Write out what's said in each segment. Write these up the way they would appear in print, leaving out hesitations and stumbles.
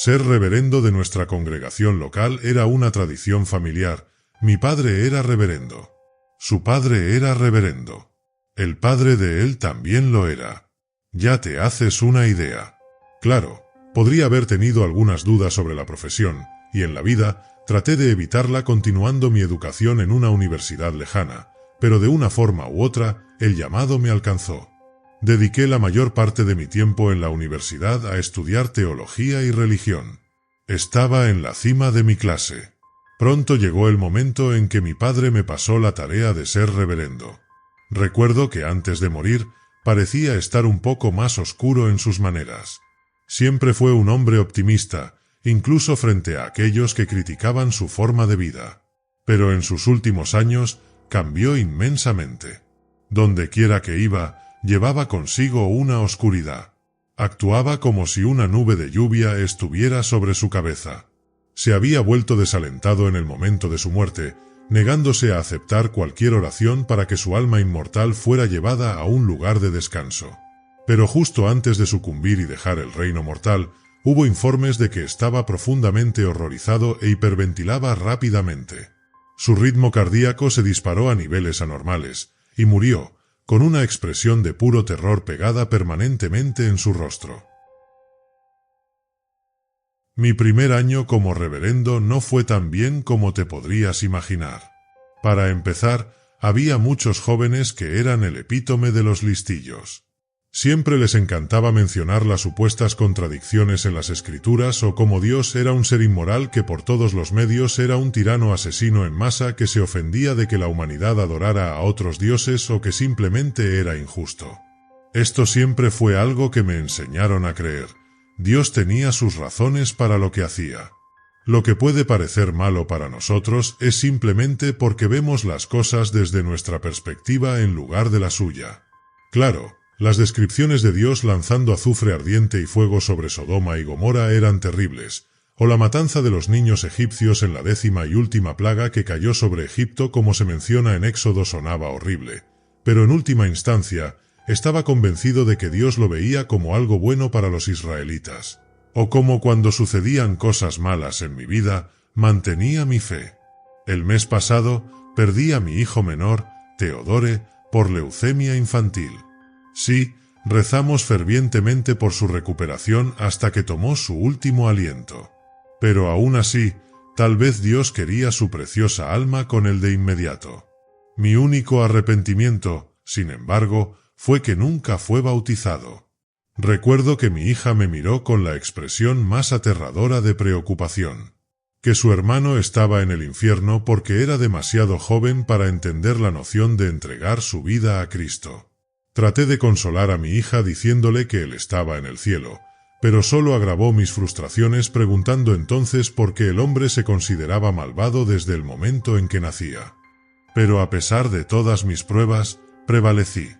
Ser reverendo de nuestra congregación local era una tradición familiar. Mi padre era reverendo. Su padre era reverendo. El padre de él también lo era. Ya te haces una idea. Claro, podría haber tenido algunas dudas sobre la profesión, y en la vida traté de evitarla continuando mi educación en una universidad lejana, pero de una forma u otra, el llamado me alcanzó. Dediqué la mayor parte de mi tiempo en la universidad a estudiar teología y religión. Estaba en la cima de mi clase. Pronto llegó el momento en que mi padre me pasó la tarea de ser reverendo. Recuerdo que antes de morir, parecía estar un poco más oscuro en sus maneras. Siempre fue un hombre optimista, incluso frente a aquellos que criticaban su forma de vida. Pero en sus últimos años cambió inmensamente. Donde quiera que iba, llevaba consigo una oscuridad. Actuaba como si una nube de lluvia estuviera sobre su cabeza. Se había vuelto desalentado en el momento de su muerte, negándose a aceptar cualquier oración para que su alma inmortal fuera llevada a un lugar de descanso. Pero justo antes de sucumbir y dejar el reino mortal, hubo informes de que estaba profundamente horrorizado e hiperventilaba rápidamente. Su ritmo cardíaco se disparó a niveles anormales, y murió, con una expresión de puro terror pegada permanentemente en su rostro. Mi primer año como reverendo no fue tan bien como te podrías imaginar. Para empezar, había muchos jóvenes que eran el epítome de los listillos. Siempre les encantaba mencionar las supuestas contradicciones en las escrituras o cómo Dios era un ser inmoral que por todos los medios era un tirano asesino en masa que se ofendía de que la humanidad adorara a otros dioses o que simplemente era injusto. Esto siempre fue algo que me enseñaron a creer. Dios tenía sus razones para lo que hacía. Lo que puede parecer malo para nosotros es simplemente porque vemos las cosas desde nuestra perspectiva en lugar de la suya. Claro, las descripciones de Dios lanzando azufre ardiente y fuego sobre Sodoma y Gomorra eran terribles, o la matanza de los niños egipcios en la 10ª y última plaga que cayó sobre Egipto como se menciona en Éxodo sonaba horrible, pero en última instancia, estaba convencido de que Dios lo veía como algo bueno para los israelitas. O como cuando sucedían cosas malas en mi vida, mantenía mi fe. El mes pasado, perdí a mi hijo menor, Teodore, por leucemia infantil. Sí, rezamos fervientemente por su recuperación hasta que tomó su último aliento. Pero aún así, tal vez Dios quería su preciosa alma con él de inmediato. Mi único arrepentimiento, sin embargo, fue que nunca fue bautizado. Recuerdo que mi hija me miró con la expresión más aterradora de preocupación. Que su hermano estaba en el infierno porque era demasiado joven para entender la noción de entregar su vida a Cristo. Traté de consolar a mi hija diciéndole que él estaba en el cielo, pero solo agravó mis frustraciones preguntando entonces por qué el hombre se consideraba malvado desde el momento en que nacía. Pero a pesar de todas mis pruebas, prevalecí.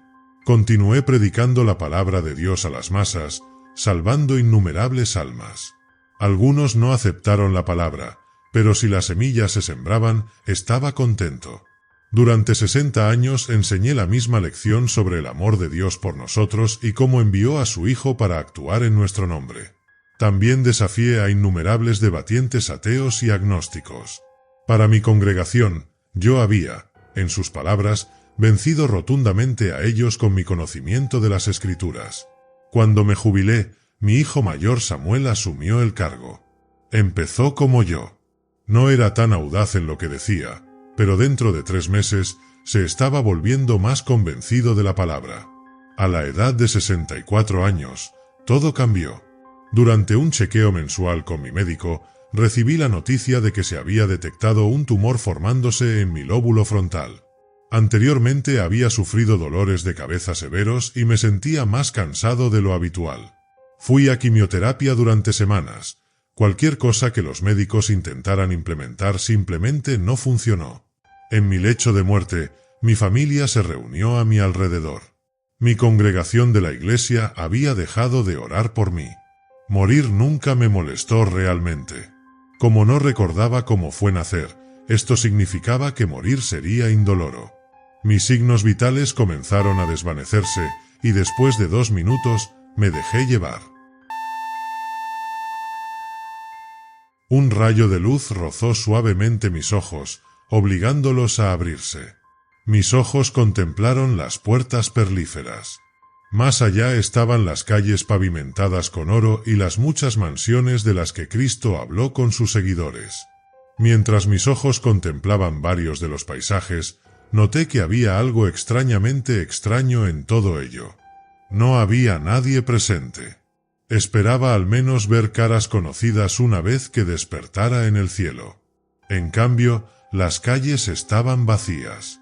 Continué predicando la palabra de Dios a las masas, salvando innumerables almas. Algunos no aceptaron la palabra, pero si las semillas se sembraban, estaba contento. Durante 60 años enseñé la misma lección sobre el amor de Dios por nosotros y cómo envió a su Hijo para actuar en nuestro nombre. También desafié a innumerables debatientes ateos y agnósticos. Para mi congregación, yo había, en sus palabras, vencido rotundamente a ellos con mi conocimiento de las Escrituras. Cuando me jubilé, mi hijo mayor Samuel asumió el cargo. Empezó como yo. No era tan audaz en lo que decía, pero dentro de 3 meses se estaba volviendo más convencido de la palabra. A la edad de 64 años, todo cambió. Durante un chequeo mensual con mi médico, recibí la noticia de que se había detectado un tumor formándose en mi lóbulo frontal. Anteriormente había sufrido dolores de cabeza severos y me sentía más cansado de lo habitual. Fui a quimioterapia durante semanas. Cualquier cosa que los médicos intentaran implementar simplemente no funcionó. En mi lecho de muerte, mi familia se reunió a mi alrededor. Mi congregación de la iglesia había dejado de orar por mí. Morir nunca me molestó realmente. Como no recordaba cómo fue nacer, esto significaba que morir sería indoloro. Mis signos vitales comenzaron a desvanecerse y después de 2 minutos me dejé llevar. Un rayo de luz rozó suavemente mis ojos, obligándolos a abrirse. Mis ojos contemplaron las puertas perlíferas. Más allá estaban las calles pavimentadas con oro y las muchas mansiones de las que Cristo habló con sus seguidores. Mientras mis ojos contemplaban varios de los paisajes, noté que había algo extrañamente extraño en todo ello. No había nadie presente. Esperaba al menos ver caras conocidas una vez que despertara en el cielo. En cambio, las calles estaban vacías.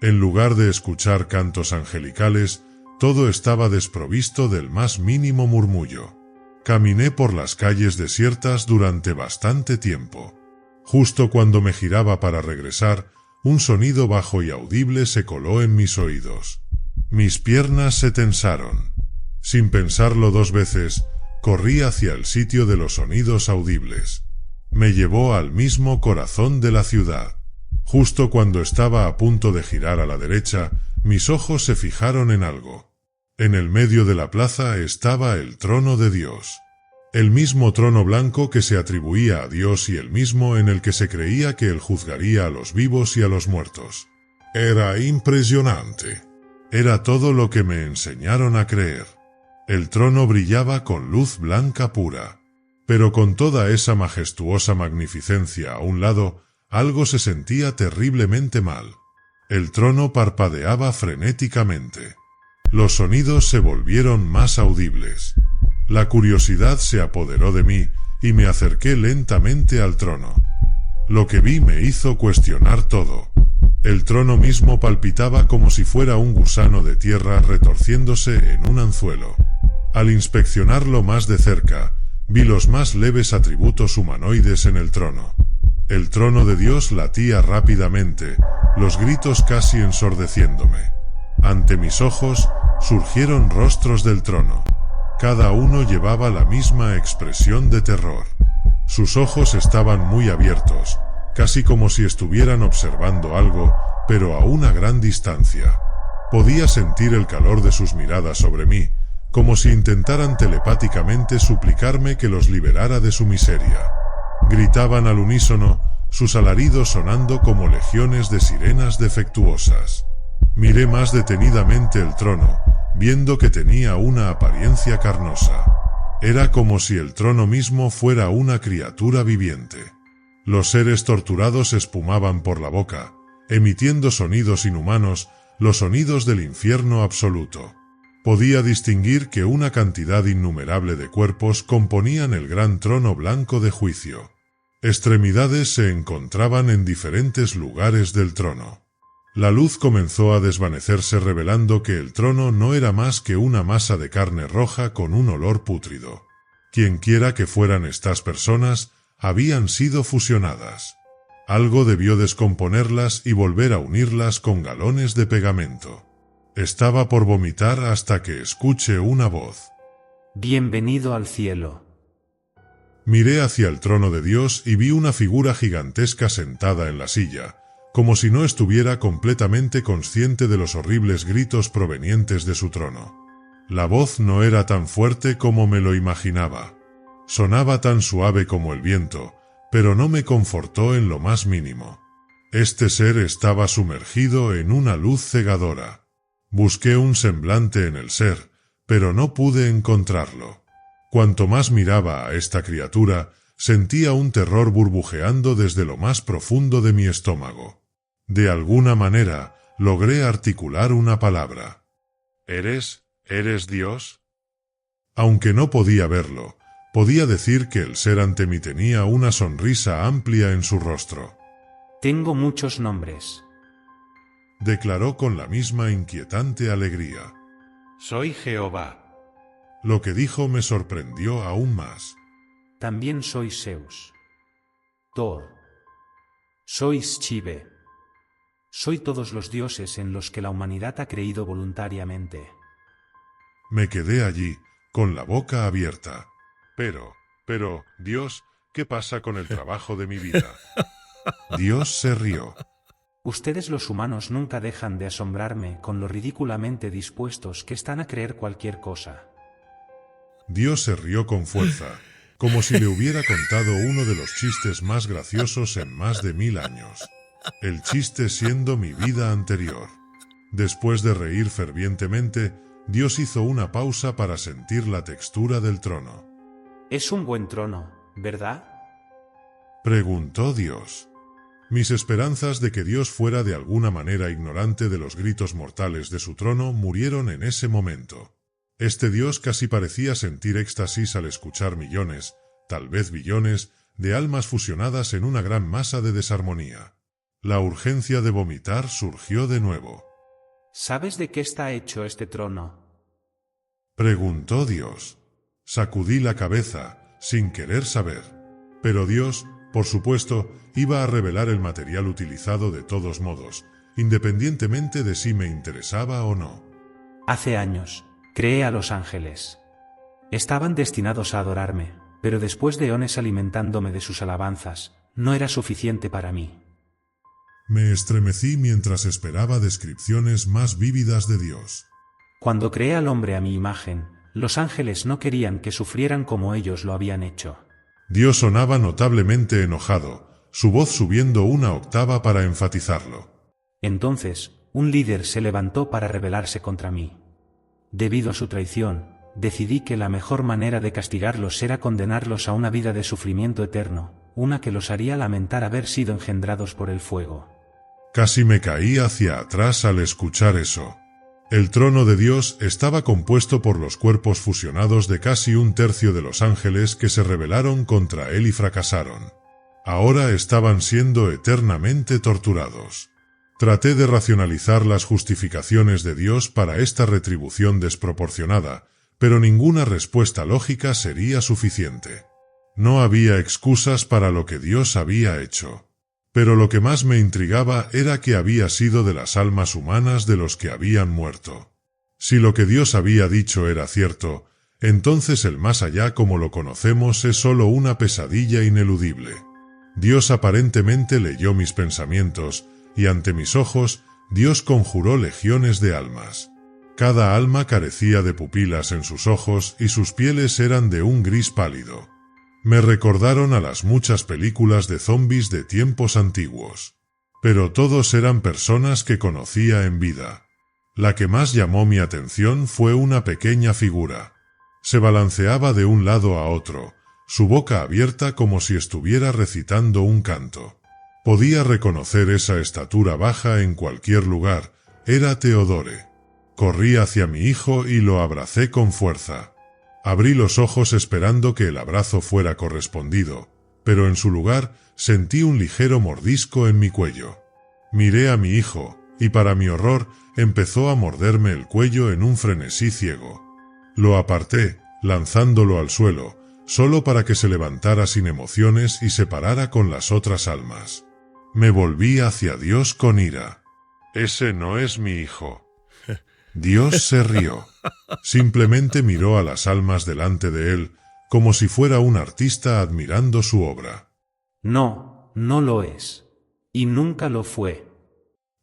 En lugar de escuchar cantos angelicales, todo estaba desprovisto del más mínimo murmullo. Caminé por las calles desiertas durante bastante tiempo. Justo cuando me giraba para regresar, un sonido bajo y audible se coló en mis oídos. Mis piernas se tensaron. Sin pensarlo dos veces, corrí hacia el sitio de los sonidos audibles. Me llevó al mismo corazón de la ciudad. Justo cuando estaba a punto de girar a la derecha, mis ojos se fijaron en algo. En el medio de la plaza estaba el trono de Dios. El mismo trono blanco que se atribuía a Dios y el mismo en el que se creía que Él juzgaría a los vivos y a los muertos. Era impresionante. Era todo lo que me enseñaron a creer. El trono brillaba con luz blanca pura. Pero con toda esa majestuosa magnificencia a un lado, algo se sentía terriblemente mal. El trono parpadeaba frenéticamente. Los sonidos se volvieron más audibles. La curiosidad se apoderó de mí y me acerqué lentamente al trono. Lo que vi me hizo cuestionar todo. El trono mismo palpitaba como si fuera un gusano de tierra retorciéndose en un anzuelo. Al inspeccionarlo más de cerca, vi los más leves atributos humanoides en el trono. El trono de Dios latía rápidamente, los gritos casi ensordeciéndome. Ante mis ojos surgieron rostros del trono. Cada uno llevaba la misma expresión de terror. Sus ojos estaban muy abiertos, casi como si estuvieran observando algo, pero a una gran distancia. Podía sentir el calor de sus miradas sobre mí, como si intentaran telepáticamente suplicarme que los liberara de su miseria. Gritaban al unísono, sus alaridos sonando como legiones de sirenas defectuosas. Miré más detenidamente el trono, viendo que tenía una apariencia carnosa. Era como si el trono mismo fuera una criatura viviente. Los seres torturados espumaban por la boca, emitiendo sonidos inhumanos, los sonidos del infierno absoluto. Podía distinguir que una cantidad innumerable de cuerpos componían el gran trono blanco de juicio. Extremidades se encontraban en diferentes lugares del trono. La luz comenzó a desvanecerse revelando que el trono no era más que una masa de carne roja con un olor pútrido. Quienquiera que fueran estas personas, habían sido fusionadas. Algo debió descomponerlas y volver a unirlas con galones de pegamento. Estaba por vomitar hasta que escuché una voz. Bienvenido al cielo. Miré hacia el trono de Dios y vi una figura gigantesca sentada en la silla, como si no estuviera completamente consciente de los horribles gritos provenientes de su trono. La voz no era tan fuerte como me lo imaginaba. Sonaba tan suave como el viento, pero no me confortó en lo más mínimo. Este ser estaba sumergido en una luz cegadora. Busqué un semblante en el ser, pero no pude encontrarlo. Cuanto más miraba a esta criatura, sentía un terror burbujeando desde lo más profundo de mi estómago. De alguna manera, logré articular una palabra. ¿Eres Dios? Aunque no podía verlo, podía decir que el ser ante mí tenía una sonrisa amplia en su rostro. Tengo muchos nombres. Declaró con la misma inquietante alegría. Soy Jehová. Lo que dijo me sorprendió aún más. También soy Zeus. Thor. Soy Shive. Soy todos los dioses en los que la humanidad ha creído voluntariamente. Me quedé allí, con la boca abierta. Pero, Dios, ¿qué pasa con el trabajo de mi vida? Dios se rió. Ustedes los humanos nunca dejan de asombrarme con lo ridículamente dispuestos que están a creer cualquier cosa. Dios se rió con fuerza, como si le hubiera contado uno de los chistes más graciosos en más de 1000 años. El chiste siendo mi vida anterior. Después de reír fervientemente, Dios hizo una pausa para sentir la textura del trono. Es un buen trono, ¿verdad? Preguntó Dios. Mis esperanzas de que Dios fuera de alguna manera ignorante de los gritos mortales de su trono murieron en ese momento. Este Dios casi parecía sentir éxtasis al escuchar millones, tal vez billones, de almas fusionadas en una gran masa de desarmonía. La urgencia de vomitar surgió de nuevo. ¿Sabes de qué está hecho este trono? Preguntó Dios. Sacudí la cabeza, sin querer saber. Pero Dios, por supuesto, iba a revelar el material utilizado de todos modos, independientemente de si me interesaba o no. Hace años, creé a los ángeles. Estaban destinados a adorarme, pero después de eones alimentándome de sus alabanzas, no era suficiente para mí. Me estremecí mientras esperaba descripciones más vívidas de Dios. Cuando creé al hombre a mi imagen, los ángeles no querían que sufrieran como ellos lo habían hecho. Dios sonaba notablemente enojado, su voz subiendo una octava para enfatizarlo. Entonces, un líder se levantó para rebelarse contra mí. Debido a su traición, decidí que la mejor manera de castigarlos era condenarlos a una vida de sufrimiento eterno, una que los haría lamentar haber sido engendrados por el fuego. Casi me caí hacia atrás al escuchar eso. El trono de Dios estaba compuesto por los cuerpos fusionados de casi un tercio de los ángeles que se rebelaron contra él y fracasaron. Ahora estaban siendo eternamente torturados. Traté de racionalizar las justificaciones de Dios para esta retribución desproporcionada, pero ninguna respuesta lógica sería suficiente. No había excusas para lo que Dios había hecho. Pero lo que más me intrigaba era que había sido de las almas humanas de los que habían muerto. Si lo que Dios había dicho era cierto, entonces el más allá como lo conocemos es solo una pesadilla ineludible. Dios aparentemente leyó mis pensamientos, y ante mis ojos, Dios conjuró legiones de almas. Cada alma carecía de pupilas en sus ojos y sus pieles eran de un gris pálido. Me recordaron a las muchas películas de zombies de tiempos antiguos. Pero todos eran personas que conocía en vida. La que más llamó mi atención fue una pequeña figura. Se balanceaba de un lado a otro, su boca abierta como si estuviera recitando un canto. Podía reconocer esa estatura baja en cualquier lugar, era Teodore. Corrí hacia mi hijo y lo abracé con fuerza. Abrí los ojos esperando que el abrazo fuera correspondido, pero en su lugar sentí un ligero mordisco en mi cuello. Miré a mi hijo, y para mi horror empezó a morderme el cuello en un frenesí ciego. Lo aparté, lanzándolo al suelo, solo para que se levantara sin emociones y se parara con las otras almas. Me volví hacia Dios con ira. Ese no es mi hijo. Dios se rió. Simplemente miró a las almas delante de él, como si fuera un artista admirando su obra. No, no lo es. Y nunca lo fue.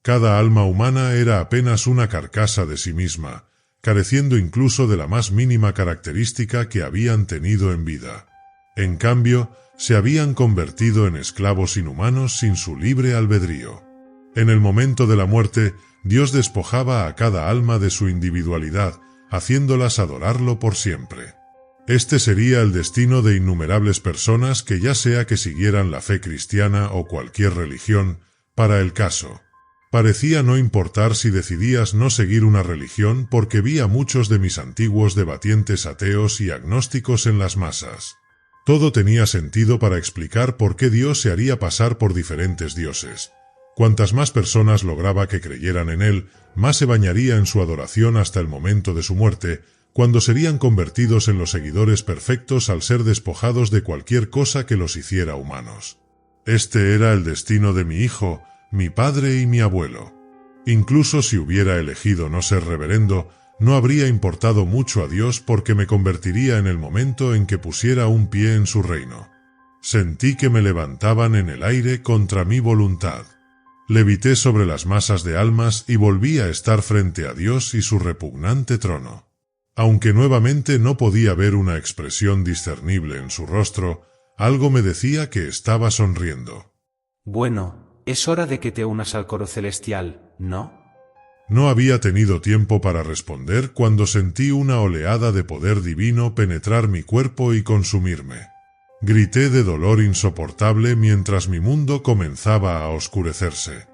Cada alma humana era apenas una carcasa de sí misma, careciendo incluso de la más mínima característica que habían tenido en vida. En cambio, se habían convertido en esclavos inhumanos sin su libre albedrío. En el momento de la muerte, Dios despojaba a cada alma de su individualidad, haciéndolas adorarlo por siempre. Este sería el destino de innumerables personas que ya sea que siguieran la fe cristiana o cualquier religión, para el caso. Parecía no importar si decidías no seguir una religión porque vi a muchos de mis antiguos debatientes ateos y agnósticos en las masas. Todo tenía sentido para explicar por qué Dios se haría pasar por diferentes dioses. Cuantas más personas lograba que creyeran en él, más se bañaría en su adoración hasta el momento de su muerte, cuando serían convertidos en los seguidores perfectos al ser despojados de cualquier cosa que los hiciera humanos. Este era el destino de mi hijo, mi padre y mi abuelo. Incluso si hubiera elegido no ser reverendo, no habría importado mucho a Dios porque me convertiría en el momento en que pusiera un pie en su reino. Sentí que me levantaban en el aire contra mi voluntad. Levité sobre las masas de almas y volví a estar frente a Dios y su repugnante trono. Aunque nuevamente no podía ver una expresión discernible en su rostro, algo me decía que estaba sonriendo. Bueno, es hora de que te unas al coro celestial, ¿no? No había tenido tiempo para responder cuando sentí una oleada de poder divino penetrar mi cuerpo y consumirme. Grité de dolor insoportable mientras mi mundo comenzaba a oscurecerse.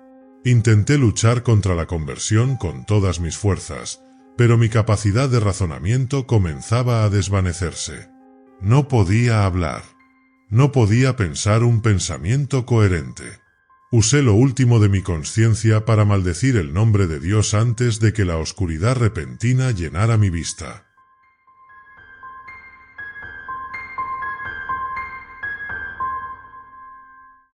Intenté luchar contra la conversión con todas mis fuerzas, pero mi capacidad de razonamiento comenzaba a desvanecerse. No podía hablar. No podía pensar un pensamiento coherente. Usé lo último de mi conciencia para maldecir el nombre de Dios antes de que la oscuridad repentina llenara mi vista.